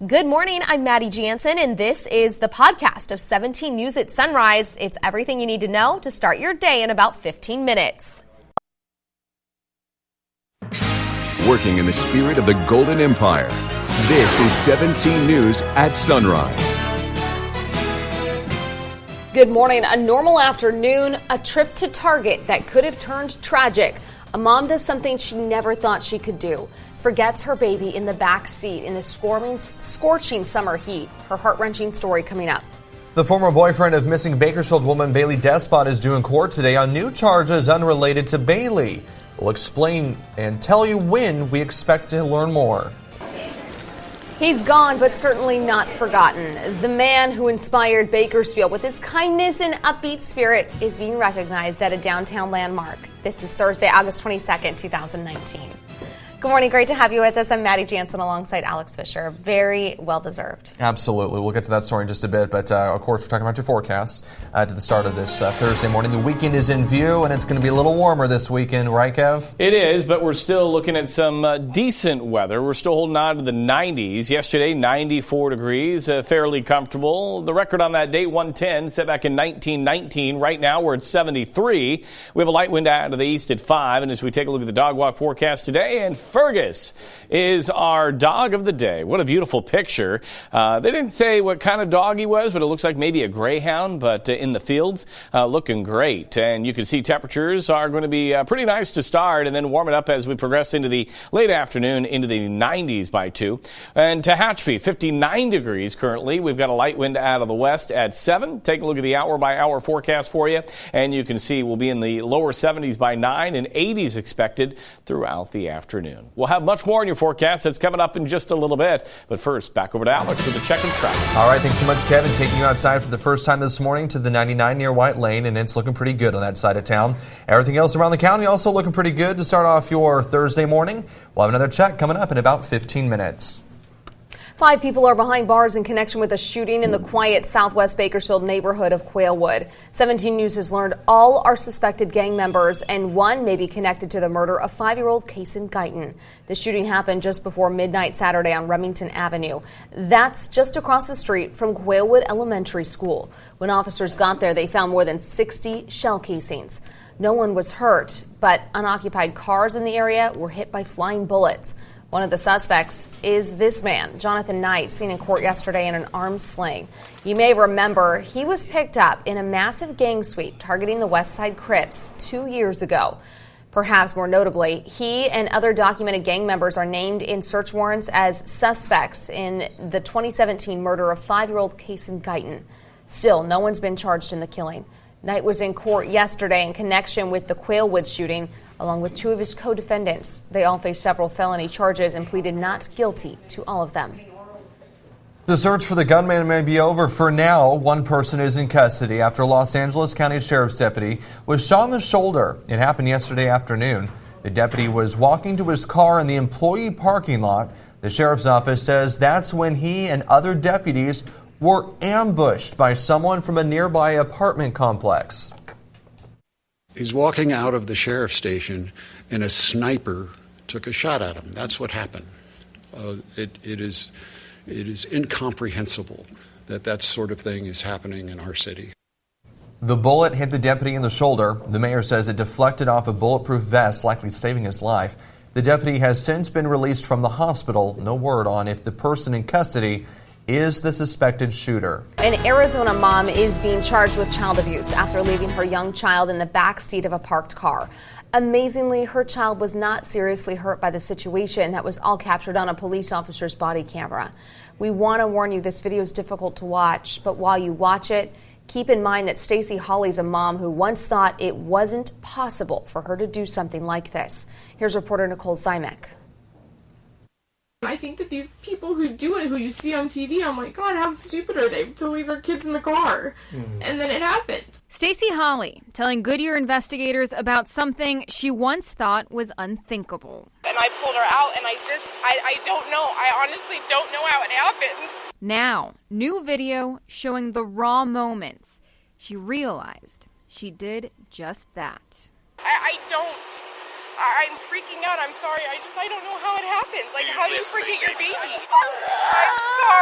Good morning, I'm Maddie Jansen, and this is the podcast of 17 News at Sunrise. It's everything you need to know to start your day in about 15 minutes. Working in the spirit of the Golden Empire, this is 17 News at Sunrise. Good morning. A normal afternoon, a trip to Target that could have turned tragic. A mom does something she never thought she could do. Forgets her baby in the back seat in the scorching summer heat. Her heart-wrenching story coming up. The former boyfriend of missing Bakersfield woman Bailey Despot is due in court today on new charges unrelated to Bailey. We'll explain and tell you when we expect to learn more. He's gone, but certainly not forgotten. The man who inspired Bakersfield with his kindness and upbeat spirit is being recognized at a downtown landmark. This is Thursday, August 22nd, 2019. Good morning. Great to have you with us. I'm Maddie Jansen alongside Alex Fisher. Very well-deserved. Absolutely. We'll get to that story in just a bit. But, of course, we're talking about your forecast to the start of this Thursday morning. The weekend is in view, and it's going to be a little warmer this weekend, right, Kev? It is, but we're still looking at some decent weather. We're still holding on to the 90s. Yesterday, 94 degrees, fairly comfortable. The record on that date, 110, set back in 1919. Right now, we're at 73. We have a light wind out of the east at 5. And as we take a look at the dog walk forecast today, and Fergus is our dog of the day. What a beautiful picture. They didn't say what kind of dog he was, but it looks like maybe a greyhound, but in the fields, looking great. And you can see temperatures are going to be pretty nice to start and then warm it up as we progress into the late afternoon into the 90s by 2. And Tehachapi, 59 degrees currently. We've got a light wind out of the west at 7. Take a look at the hour-by-hour forecast for you, and you can see we'll be in the lower 70s by 9 and 80s expected throughout the afternoon. We'll have much more in your forecast that's coming up in just a little bit. But first, back over to Alex with the check and traffic. All right, thanks so much, Kevin. Taking you outside for the first time this morning to the 99 near White Lane, and it's looking pretty good on that side of town. Everything else around the county also looking pretty good to start off your Thursday morning. We'll have another check coming up in about 15 minutes. 5 people are behind bars in connection with a shooting in the quiet southwest Bakersfield neighborhood of Quailwood. 17 News has learned all are suspected gang members, and one may be connected to the murder of 5-year-old Kason Guyton. The shooting happened just before midnight Saturday on Remington Avenue. That's just across the street from Quailwood Elementary School. When officers got there, they found more than 60 shell casings. No one was hurt, but unoccupied cars in the area were hit by flying bullets. One of the suspects is this man, Jonathan Knight, seen in court yesterday in an armed sling. You may remember he was picked up in a massive gang sweep targeting the West Side Crips 2 years ago. Perhaps more notably, he and other documented gang members are named in search warrants as suspects in the 2017 murder of 5-year-old Kason Guyton. Still, no one's been charged in the killing. Knight was in court yesterday in connection with the Quailwood shooting, along with 2 of his co-defendants. They all face several felony charges and pleaded not guilty to all of them. The search for the gunman may be over for now. One person is in custody after a Los Angeles County Sheriff's deputy was shot in the shoulder. It happened yesterday afternoon. The deputy was walking to his car in the employee parking lot. The sheriff's office says that's when he and other deputies were ambushed by someone from a nearby apartment complex. He's walking out of the sheriff's station, and a sniper took a shot at him. That's what happened. It is incomprehensible that that sort of thing is happening in our city. The bullet hit the deputy in the shoulder. The mayor says it deflected off a bulletproof vest, likely saving his life. The deputy has since been released from the hospital. No word on if the person in custody is the suspected shooter. An Arizona mom is being charged with child abuse after leaving her young child in the back seat of a parked car. Amazingly, her child was not seriously hurt by the situation. That was all captured on a police officer's body camera. We want to warn you, this video is difficult to watch, but while you watch it, keep in mind that Stacey Hawley's a mom who once thought it wasn't possible for her to do something like this. Here's reporter Nicole Zymek. I think that these people who do it, who you see on TV, I'm like, God, how stupid are they to leave their kids in the car? And then it happened. Stacey Hawley telling Goodyear investigators about something she once thought was unthinkable. And I pulled her out, and I don't know. I honestly don't know how it happened. Now, new video showing the raw moments. She realized she did just that. I'm freaking out. I'm sorry. I don't know how it happened. Like, how do you forget your baby? I'm sorry.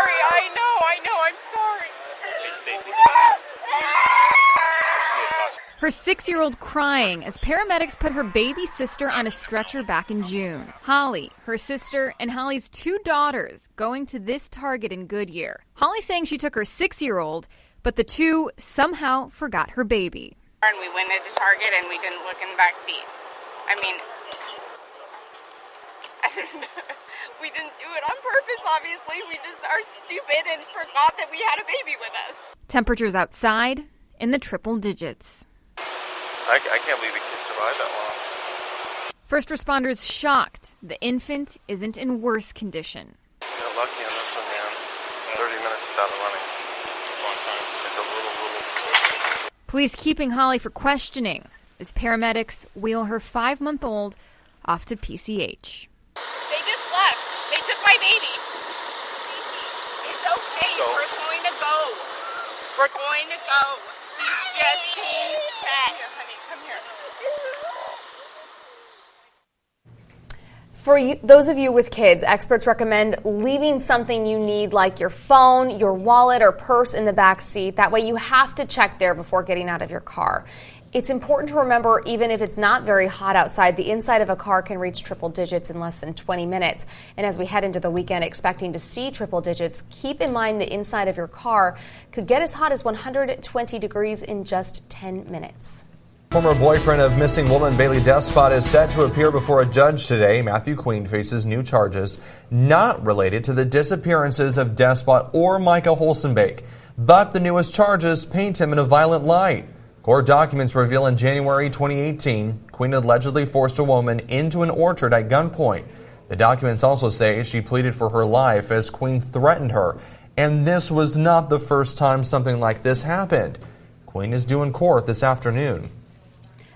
Her 6-year-old crying as paramedics put her baby sister on a stretcher back in June. Holly, her sister, and Holly's 2 daughters going to this Target in Goodyear. Holly saying she took her 6-year-old, but the 2 somehow forgot her baby. And we went into Target and we didn't look in the back seat. I mean, I don't know. We didn't do it on purpose, obviously. We just are stupid and forgot that we had a baby with us. Temperatures outside in the triple digits. I can't believe the kid survived that long. First responders shocked the infant isn't in worse condition. Got lucky on this one, man. 30 minutes without it running. It's a long time. It's a little. Police keeping Holly for questioning as paramedics wheel her 5-month-old off to PCH. They just left. They took my baby. It's okay. So? We're going to go. We're going to go. She's just being checked. Here, honey, come here. For those of you with kids, experts recommend leaving something you need like your phone, your wallet, or purse in the back seat. That way you have to check there before getting out of your car. It's important to remember, even if it's not very hot outside, the inside of a car can reach triple digits in less than 20 minutes. And as we head into the weekend expecting to see triple digits, keep in mind the inside of your car could get as hot as 120 degrees in just 10 minutes. Former boyfriend of missing woman Bailey Despot is set to appear before a judge today. Matthew Queen faces new charges not related to the disappearances of Despot or Micah Holsenbake. But the newest charges paint him in a violent light. Court documents reveal in January 2018, Queen allegedly forced a woman into an orchard at gunpoint. The documents also say she pleaded for her life as Queen threatened her. And this was not the first time something like this happened. Queen is due in court this afternoon.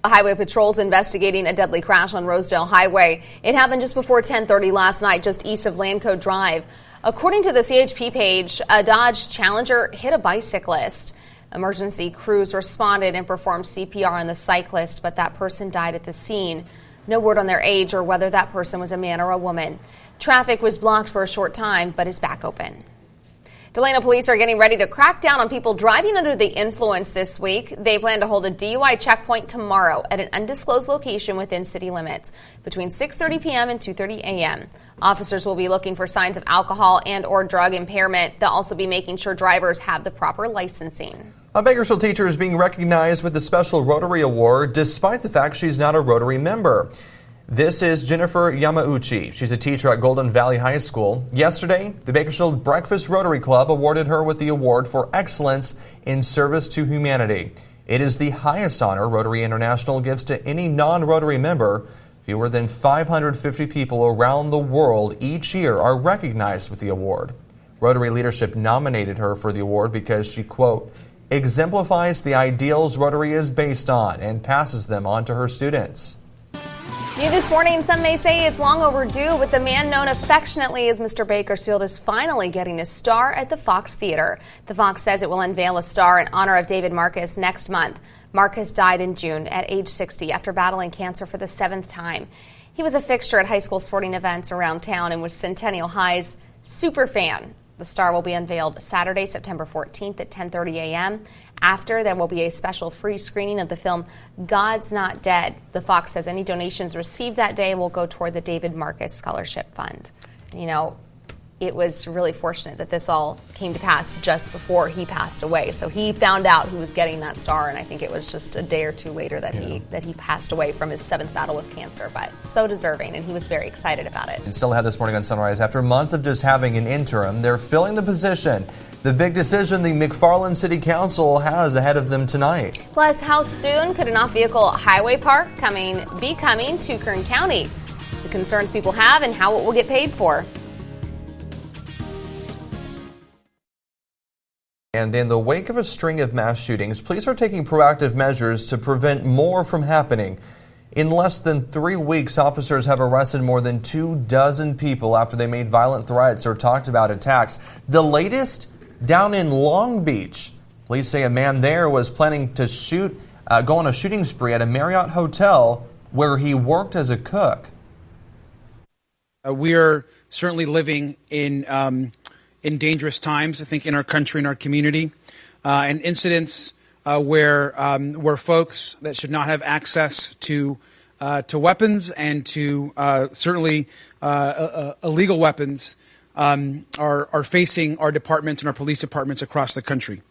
Highway patrol's investigating a deadly crash on Rosedale Highway. It happened just before 10:30 last night, just east of Landco Drive. According to the CHP page, a Dodge Challenger hit a bicyclist. Emergency crews responded and performed CPR on the cyclist, but that person died at the scene. No word on their age or whether that person was a man or a woman. Traffic was blocked for a short time, but is back open. Delano police are getting ready to crack down on people driving under the influence this week. They plan to hold a DUI checkpoint tomorrow at an undisclosed location within city limits between 6:30 p.m. and 2:30 a.m. Officers will be looking for signs of alcohol and or drug impairment. They'll also be making sure drivers have the proper licensing. A Bakersfield teacher is being recognized with the Special Rotary Award despite the fact she's not a Rotary member. This is Jennifer Yamauchi. She's a teacher at Golden Valley High School. Yesterday, the Bakersfield Breakfast Rotary Club awarded her with the award for excellence in service to humanity. It is the highest honor Rotary International gives to any non-Rotary member. Fewer than 550 people around the world each year are recognized with the award. Rotary leadership nominated her for the award because she, quote, exemplifies the ideals Rotary is based on and passes them on to her students. New this morning, some may say it's long overdue, but the man known affectionately as Mr. Bakersfield is finally getting a star at the Fox Theater. The Fox says it will unveil a star in honor of David Marcus next month. Marcus died in June at age 60 after battling cancer for the 7th time. He was a fixture at high school sporting events around town and was Centennial High's super fan. The star will be unveiled Saturday, September 14th at 10:30 a.m. After, there will be a special free screening of the film God's Not Dead. The Fox says any donations received that day will go toward the David Marcus Scholarship Fund. You know, it was really fortunate that this all came to pass just before he passed away. So he found out who was getting that star, and I think it was just a day or two later that he passed away from his 7th battle with cancer. But so deserving, and he was very excited about it. And still ahead this morning on Sunrise, after months of just having an interim, they're filling the position. The big decision the McFarland City Council has ahead of them tonight. Plus, how soon could an off-vehicle highway park be coming to Kern County? The concerns people have and how it will get paid for. And in the wake of a string of mass shootings, police are taking proactive measures to prevent more from happening. In less than 3 weeks, officers have arrested more than 24 people after they made violent threats or talked about attacks. The latest down in Long Beach. Police say a man there was planning to go on a shooting spree at a Marriott hotel where he worked as a cook. We are certainly living in dangerous times, I think, in our country, in our community. And incidents where folks that should not have access to weapons and to certainly illegal weapons are facing our departments and our police departments across the country.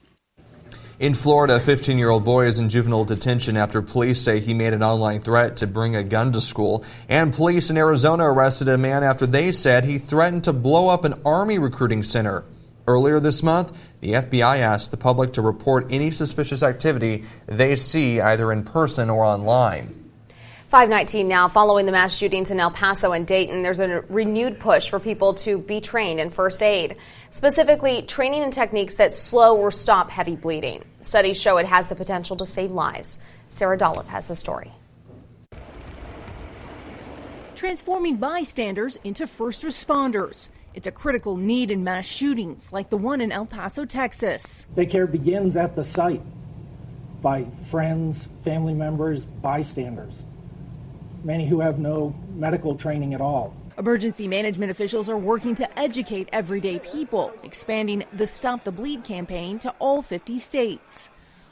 In Florida, a 15-year-old boy is in juvenile detention after police say he made an online threat to bring a gun to school. And police in Arizona arrested a man after they said he threatened to blow up an Army recruiting center. Earlier this month, the FBI asked the public to report any suspicious activity they see either in person or online. 5:19 now. Following the mass shootings in El Paso and Dayton, there's a renewed push for people to be trained in first aid, specifically training in techniques that slow or stop heavy bleeding. Studies show it has the potential to save lives. Sarah Dolph has the story. Transforming bystanders into first responders. It's a critical need in mass shootings like the one in El Paso, Texas. The care begins at the site by friends, family members, bystanders, many who have no medical training at all. Emergency management officials are working to educate everyday people, expanding the Stop the Bleed campaign to all 50 states.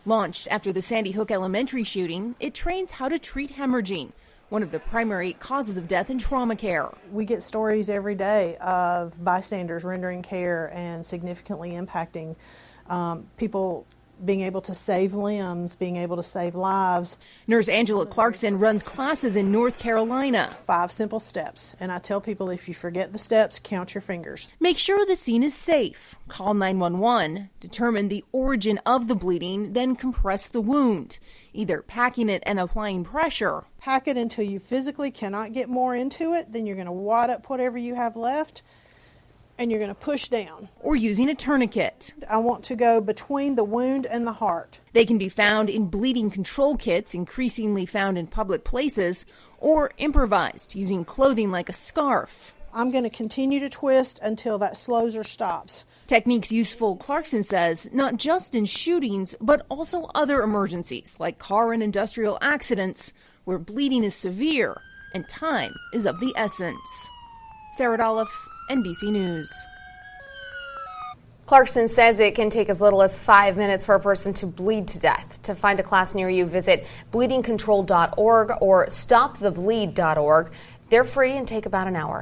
Launched after the Sandy Hook Elementary shooting, it trains how to treat hemorrhaging, one of the primary causes of death in trauma care. We get stories every day of bystanders rendering care and significantly impacting people being able to save limbs, being able to save lives. Nurse Angela Clarkson runs classes in North Carolina. 5 simple steps, and I tell people if you forget the steps, count your fingers. Make sure the scene is safe. Call 911, determine the origin of the bleeding, then compress the wound, either packing it and applying pressure. Pack it until you physically cannot get more into it, then you're going to wad up whatever you have left, and you're going to push down. Or using a tourniquet. I want to go between the wound and the heart. They can be found in bleeding control kits, increasingly found in public places, or improvised using clothing like a scarf. I'm going to continue to twist until that slows or stops. Techniques useful, Clarkson says, not just in shootings, but also other emergencies like car and industrial accidents where bleeding is severe and time is of the essence. Sarah Dolph, NBC News. Clarkson says it can take as little as 5 minutes for a person to bleed to death. To find a class near you, visit bleedingcontrol.org or stopthebleed.org. They're free and take about an hour.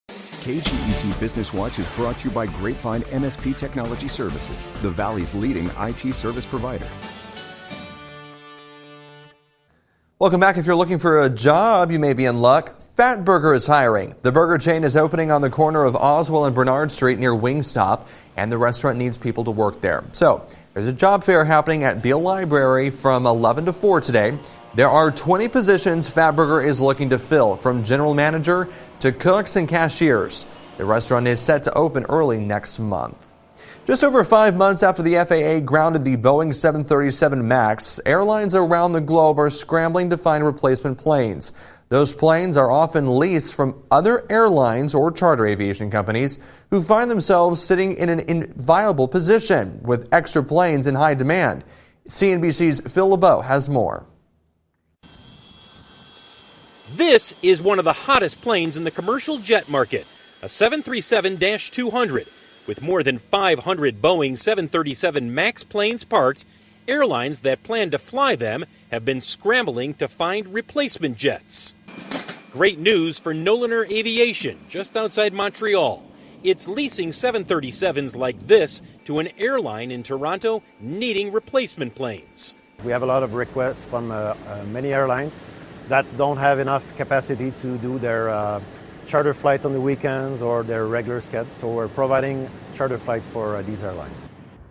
KGET Business Watch is brought to you by Grapevine MSP Technology Services, the Valley's leading IT service provider. Welcome back. If you're looking for a job, you may be in luck. Fatburger is hiring. The burger chain is opening on the corner of Oswell and Bernard Street near Wingstop, and the restaurant needs people to work there. So there's a job fair happening at Beale Library from 11 to 4 today. There are 20 positions Fatburger is looking to fill, from general manager to cooks and cashiers. The restaurant is set to open early next month. Just over 5 months after the FAA grounded the Boeing 737 MAX, airlines around the globe are scrambling to find replacement planes. Those planes are often leased from other airlines or charter aviation companies who find themselves sitting in an inviable position with extra planes in high demand. CNBC's Phil LeBeau has more. This is one of the hottest planes in the commercial jet market, a 737-200. With more than 500 Boeing 737 MAX planes parked, airlines that plan to fly them have been scrambling to find replacement jets. Great news for Noliner Aviation, just outside Montreal. It's leasing 737s like this to an airline in Toronto needing replacement planes. We have a lot of requests from many airlines that don't have enough capacity to do their charter flight on the weekends or their regular schedule, so we're providing charter flights for these airlines.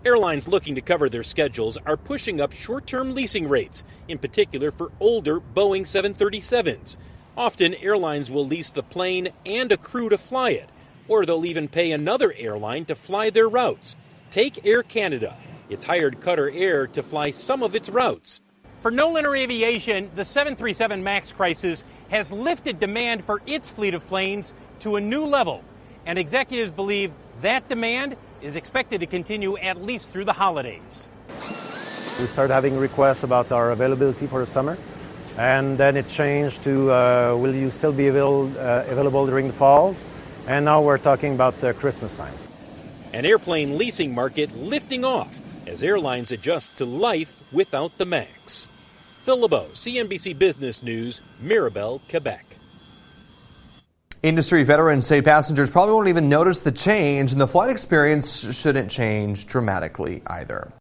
Airlines looking to cover their schedules are pushing up short-term leasing rates, in particular for older Boeing 737s. Often, airlines will lease the plane and a crew to fly it, or they'll even pay another airline to fly their routes. Take Air Canada. It's hired Qatar Air to fly some of its routes. For Noliner Aviation, the 737 MAX crisis has lifted demand for its fleet of planes to a new level, and executives believe that demand is expected to continue at least through the holidays. We started having requests about our availability for the summer, and then it changed to will you still be available during the falls, and now we're talking about Christmas times. An airplane leasing market lifting off as airlines adjust to life without the MAX. Phil LeBeau, CNBC Business News, Mirabel, Quebec. Industry veterans say passengers probably won't even notice the change, and the flight experience shouldn't change dramatically either.